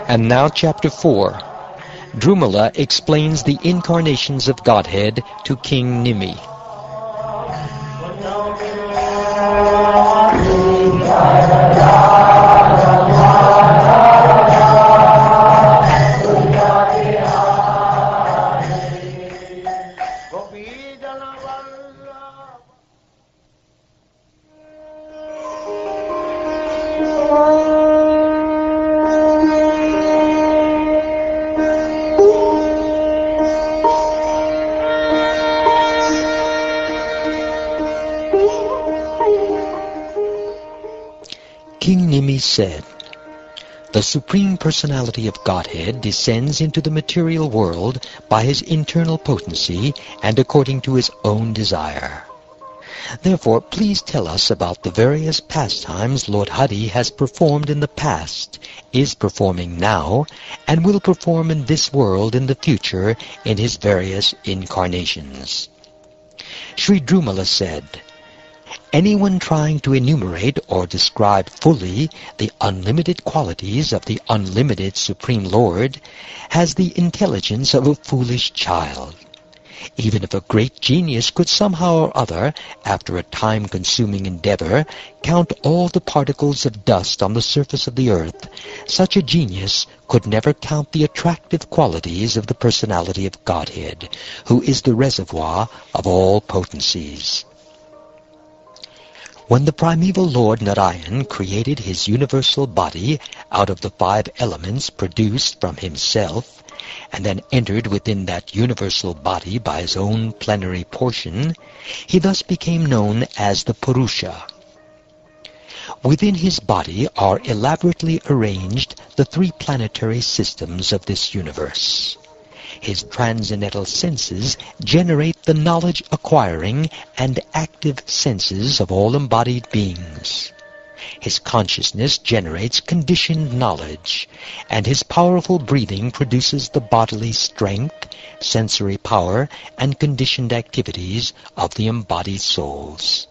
And now chapter 4. Drumala explains the incarnations of Godhead to King Nimi. King Nimi said, "The Supreme Personality of Godhead descends into the material world by his internal potency and according to his own desire. Therefore, please tell us about the various pastimes Lord Hari has performed in the past, is performing now, and will perform in this world in the future in his various incarnations." Sri Drumala said, "Anyone trying to enumerate or describe fully the unlimited qualities of the unlimited Supreme Lord has the intelligence of a foolish child. Even if a great genius could somehow or other, after a time-consuming endeavor, count all the particles of dust on the surface of the earth, such a genius could never count the attractive qualities of the personality of Godhead, who is the reservoir of all potencies. When the primeval Lord Narayan created his universal body out of the 5 elements produced from himself, and then entered within that universal body by his own plenary portion, he thus became known as the Purusha. Within his body are elaborately arranged the 3 planetary systems of this universe. His transcendental senses generate the knowledge-acquiring and active senses of all embodied beings. His consciousness generates conditioned knowledge, and his powerful breathing produces the bodily strength, sensory power, and conditioned activities of the embodied souls.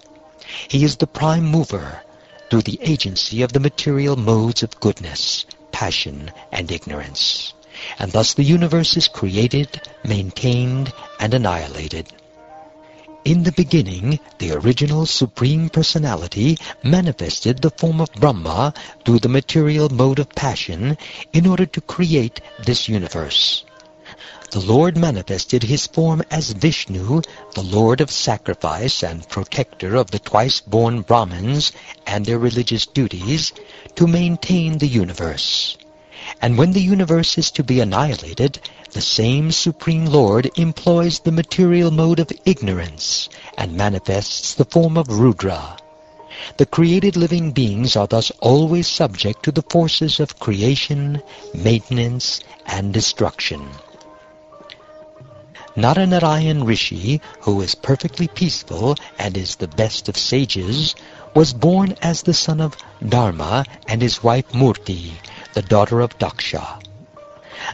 He is the prime mover through the agency of the material modes of goodness, passion, and ignorance. And thus the universe is created, maintained, and annihilated. In the beginning, the original Supreme Personality manifested the form of Brahma through the material mode of passion in order to create this universe. The Lord manifested his form as Vishnu, the Lord of sacrifice and protector of the twice-born Brahmins and their religious duties, to maintain the universe. And when the universe is to be annihilated, the same Supreme Lord employs the material mode of ignorance and manifests the form of Rudra. The created living beings are thus always subject to the forces of creation, maintenance, and destruction. Naranarayan Rishi, who is perfectly peaceful and is the best of sages, was born as the son of Dharma and his wife Murti, the daughter of Daksha.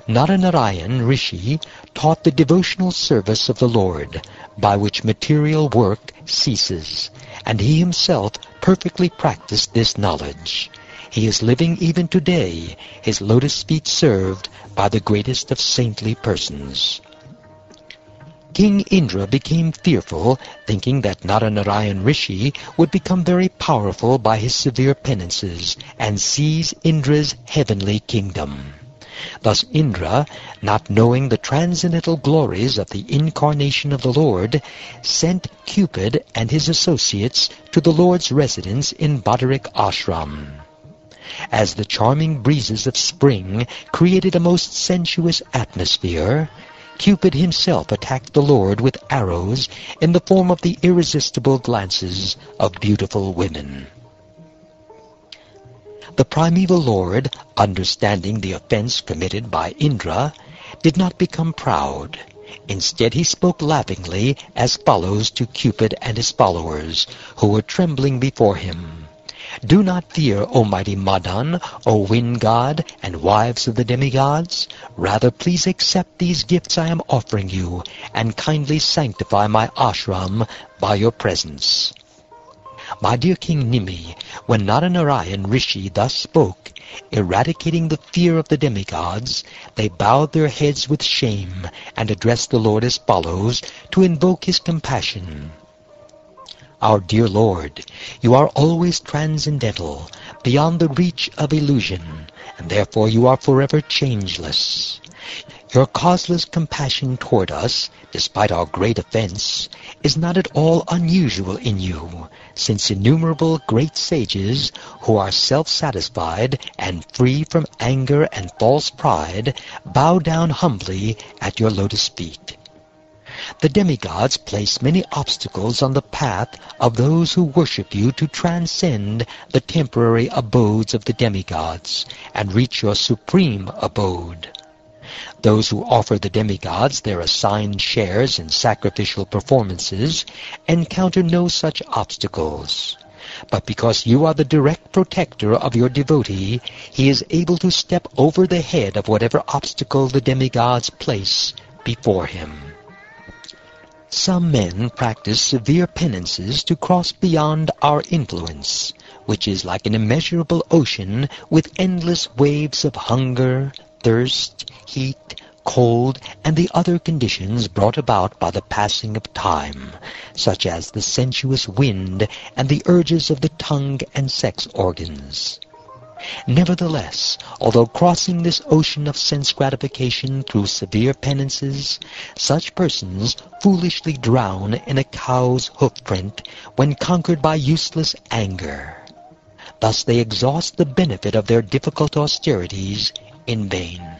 Naranarayan Rishi taught the devotional service of the Lord, by which material work ceases, and he himself perfectly practiced this knowledge. He is living even today, his lotus feet served by the greatest of saintly persons. King Indra became fearful, thinking that Naranarayan Rishi would become very powerful by his severe penances and seize Indra's heavenly kingdom. Thus Indra, not knowing the transcendental glories of the incarnation of the Lord, sent Cupid and his associates to the Lord's residence in Badarik Ashram. As the charming breezes of spring created a most sensuous atmosphere, Cupid himself attacked the Lord with arrows in the form of the irresistible glances of beautiful women. The primeval Lord, understanding the offense committed by Indra, did not become proud. Instead he spoke laughingly as follows to Cupid and his followers, who were trembling before him. Do not fear, O mighty Madan, O wind god, and wives of the demigods. Rather, please accept these gifts I am offering you, and kindly sanctify my ashram by your presence. My dear King Nimi, when Naranarayan Rishi thus spoke, eradicating the fear of the demigods, they bowed their heads with shame and addressed the Lord as follows to invoke his compassion. Our dear Lord, you are always transcendental, beyond the reach of illusion, and therefore you are forever changeless. Your causeless compassion toward us, despite our great offense, is not at all unusual in you, since innumerable great sages, who are self-satisfied and free from anger and false pride, bow down humbly at your lotus feet. The demigods place many obstacles on the path of those who worship you to transcend the temporary abodes of the demigods and reach your supreme abode. Those who offer the demigods their assigned shares in sacrificial performances encounter no such obstacles. But because you are the direct protector of your devotee, he is able to step over the head of whatever obstacle the demigods place before him. Some men practice severe penances to cross beyond our influence, which is like an immeasurable ocean with endless waves of hunger, thirst, heat, cold, and the other conditions brought about by the passing of time, such as the sensuous wind and the urges of the tongue and sex organs. Nevertheless, although crossing this ocean of sense gratification through severe penances, such persons foolishly drown in a cow's hoof-print when conquered by useless anger. Thus they exhaust the benefit of their difficult austerities in vain.